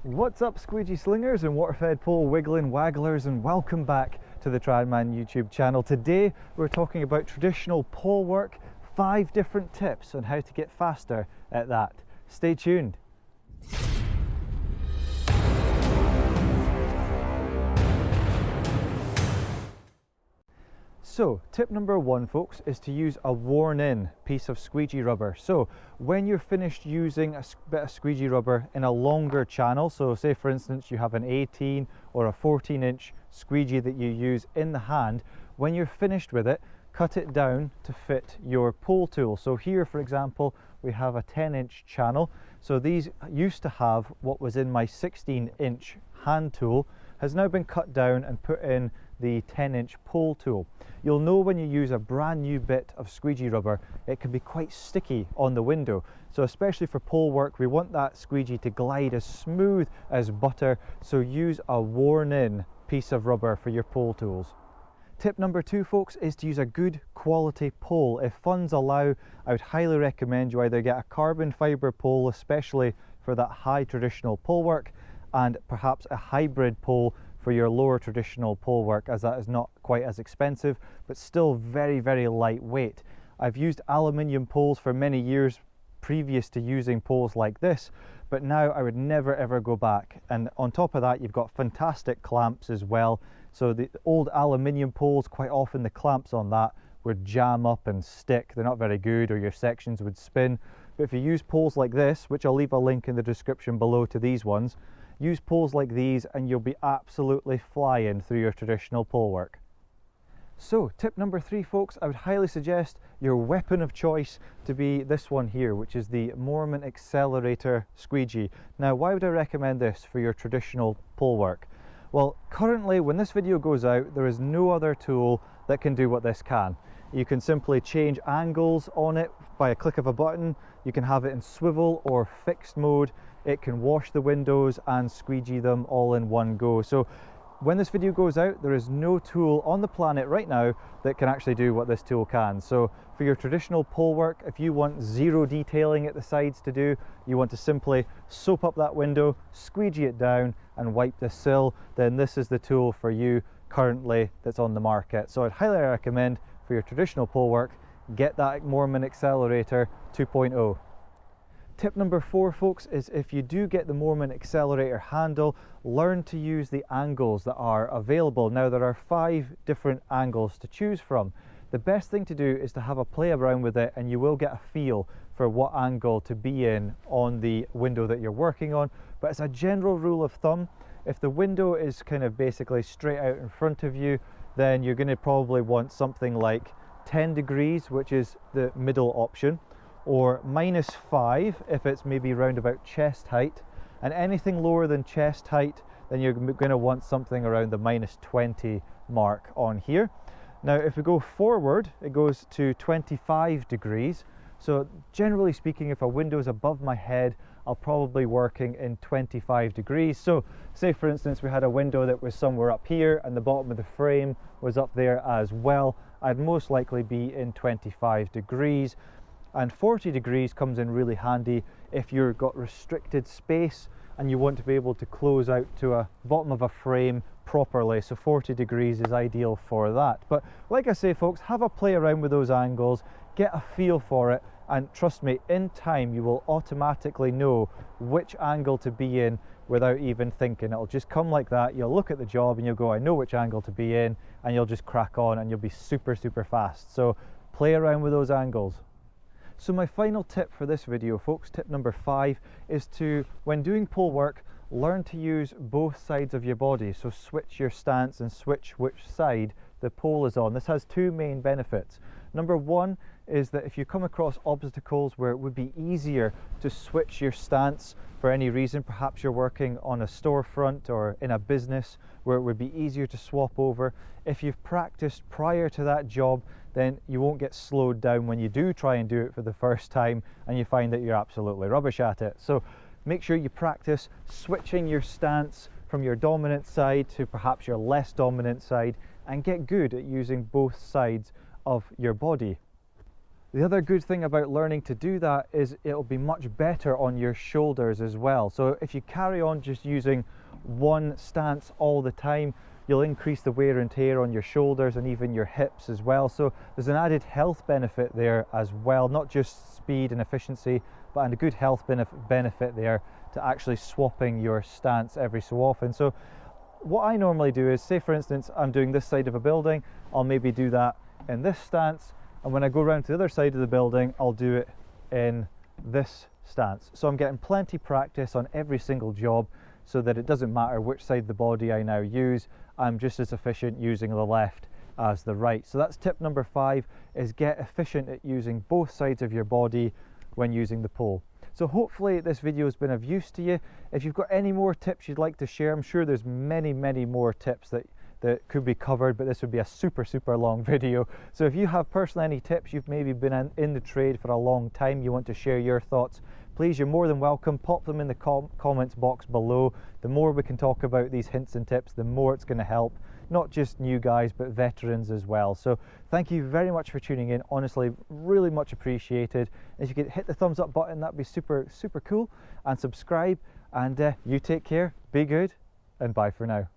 What's up, squeegee slingers and water-fed pole wiggling wagglers, and welcome back to the Tradman YouTube channel. Today we're talking about traditional pole work, 5 different tips on how to get faster at that. Stay tuned. So, tip number 1, folks, is to use a worn-in piece of squeegee rubber. So, when you're finished using a bit of squeegee rubber in a longer channel, so say for instance you have an 18 or a 14-inch squeegee that you use in the hand, when you're finished with it, cut it down to fit your pole tool. So here, for example, we have a 10-inch channel. So these used to have what was in my 16-inch hand tool, has now been cut down and put in the 10-inch pole tool. You'll know when you use a brand new bit of squeegee rubber, it can be quite sticky on the window. So especially for pole work, we want that squeegee to glide as smooth as butter. So use a worn-in piece of rubber for your pole tools. Tip number 2, folks, is to use a good quality pole. If funds allow, I would highly recommend you either get a carbon fibre pole, especially for that high traditional pole work, and perhaps a hybrid pole for your lower traditional pole work, as that is not quite as expensive but still very, very lightweight. I've used aluminium poles for many years previous to using poles like this, but now I would never ever go back. And on top of that, you've got fantastic clamps as well. So the old aluminium poles, quite often the clamps on that would jam up and stick. They're not very good, or your sections would spin. But if you use poles like this, which I'll leave a link in the description below to these ones, use poles like these and you'll be absolutely flying through your traditional pole work. So tip number 3, folks, I would highly suggest your weapon of choice to be this one here, which is the Mormon Accelerator Squeegee. Now, why would I recommend this for your traditional pole work? Well, currently when this video goes out, there is no other tool that can do what this can. You can simply change angles on it by a click of a button. You can have it in swivel or fixed mode. It can wash the windows and squeegee them all in one go. So when this video goes out, there is no tool on the planet right now that can actually do what this tool can. So for your traditional pole work, if you want zero detailing at the sides to do, you want to simply soap up that window, squeegee it down and wipe the sill, then this is the tool for you currently that's on the market. So I'd highly recommend for your traditional pole work, get that Mormon Accelerator 2.0. Tip number 4, folks, is if you do get the Mormon Accelerator handle, learn to use the angles that are available. Now, there are 5 different angles to choose from. The best thing to do is to have a play around with it, and you will get a feel for what angle to be in on the window that you're working on. But as a general rule of thumb, if the window is kind of basically straight out in front of you, then you're going to probably want something like 10 degrees, which is the middle option, or -5 if it's maybe round about chest height, and anything lower than chest height, then you're going to want something around the -20 mark on here. Now, if we go forward, it goes to 25 degrees. So generally speaking, if a window is above my head, I'll probably be working in 25 degrees. So say for instance we had a window that was somewhere up here and the bottom of the frame was up there as well, I'd most likely be in 25 degrees. And 40 degrees comes in really handy if you've got restricted space and you want to be able to close out to a bottom of a frame properly. So 40 degrees is ideal for that. But like I say, folks, have a play around with those angles, get a feel for it, and trust me, in time you will automatically know which angle to be in without even thinking. It'll just come like that. You'll look at the job and you'll go, I know which angle to be in, and you'll just crack on and you'll be super fast. So play around with those angles. So my final tip for this video, folks, tip number 5, is to, when doing pole work, learn to use both sides of your body. So switch your stance and switch which side the pole is on. This has 2 main benefits. Number 1 is that if you come across obstacles where it would be easier to switch your stance for any reason, perhaps you're working on a storefront or in a business where it would be easier to swap over, if you've practiced prior to that job, then you won't get slowed down when you do try and do it for the first time and you find that you're absolutely rubbish at it. So make sure you practice switching your stance from your dominant side to perhaps your less dominant side, and get good at using both sides of your body. The other good thing about learning to do that is it'll be much better on your shoulders as well. So if you carry on just using one stance all the time, you'll increase the wear and tear on your shoulders and even your hips as well. So there's an added health benefit there as well, not just speed and efficiency, but a good health benefit there to actually swapping your stance every so often. So what I normally do is, say for instance, I'm doing this side of a building, I'll maybe do that in this stance, and when I go around to the other side of the building, I'll do it in this stance. So I'm getting plenty practice on every single job, so that it doesn't matter which side of the body I now use, I'm just as efficient using the left as the right. So that's tip number 5, is get efficient at using both sides of your body when using the pole. So hopefully this video has been of use to you. If you've got any more tips you'd like to share, I'm sure there's many more tips that could be covered, but this would be a super long video. So if you have personally any tips, you've maybe been in the trade for a long time, you want to share your thoughts, please, you're more than welcome. Pop them in the comments box below. The more we can talk about these hints and tips, the more it's going to help not just new guys but veterans as well. So thank you very much for tuning in, honestly really much appreciated. If you could hit the thumbs up button, that'd be super cool, and subscribe, and you take care, be good, and bye for now.